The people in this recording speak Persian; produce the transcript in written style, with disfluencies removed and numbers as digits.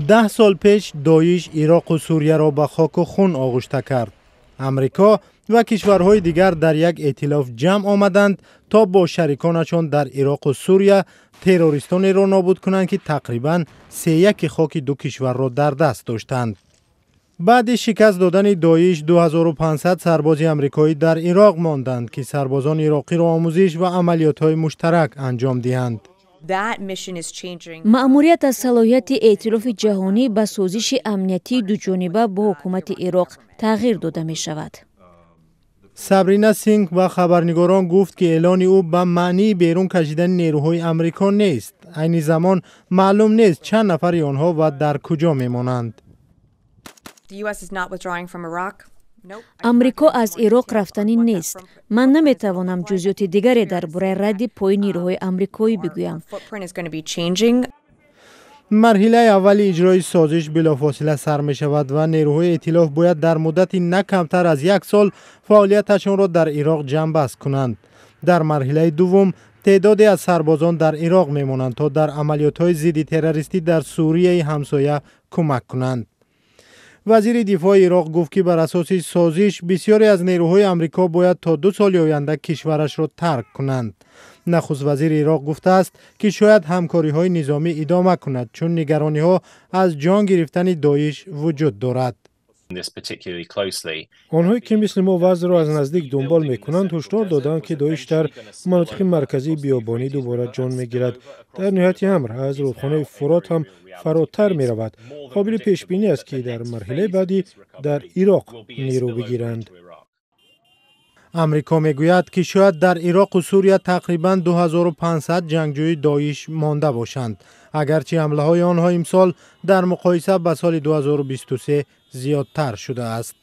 10 سال پیش داعش عراق و سوریه را به خاک و خون آغشته کرد. امریکا و کشورهای دیگر در یک ائتلاف جمع آمدند تا با شریکانشان در عراق و سوریه تروریستانی را نابود کنند که تقریباً 3/1 خاک دو کشور را در دست داشتند. بعد شکست دادن داعش 2500 سرباز امریکایی در عراق ماندند که سربازان عراقی را آموزش و عملیات‌های مشترک انجام دهند. مأموریت از صلاحیت ائتلاف جهانی به سازش امنیتی دوجانبه با حکومت عراق تغییر داده می شود. سابرینا سینگ و خبرنگاران گفت که اعلان او به معنی بیرون کشیدن نیروهای امریکا نیست. عین زمان معلوم نیست چند نفر آنها و در کجا میمانند. امریکا از عراق رفتنی نیست. من نمیتوانم جزئیات دیگری درباره رد پای نیروهای امریکایی بگویم. مرحله اول اجرای سازش بلافاصله سر می شود و نیروهای ائتلاف باید در مدت نه کمتر از 1 سال فعالیتشان را در عراق جمع بست کنند. در مرحله دوم تعدادی از سربازان در عراق می مانند تا در عملیات‌های ضد تروریستی در سوریه همسایه کمک کنند. وزیر دفاع عراق گفت که بر اساس سازش بسیاری از نیروهای امریکا باید تا 2 سال آینده کشورش را ترک کنند. نخست وزیر عراق گفته است که شاید همکاری‌های نظامی ادامه کند چون نگرانی‌ها از جان گرفتن داعش وجود دارد. آنهایی که مثل ما وضع را از نزدیک دنبال می‌کنند هشدار دادند که داعش در مناطق مرکزی بیابانی دوباره جان می‌گیرد. در نهایت امر از رودخانه فرات هم فراتر می‌رود. قابل پیش بینی است که در مرحله بعدی در عراق نیرو بگیرند. امریکا میگوید که شاید در عراق و سوریه تقریباً 2500 جنگجوی داعش مانده باشند، اگرچه حمله های آنها امسال در مقایسه با سال 2023 زیادتر شده است.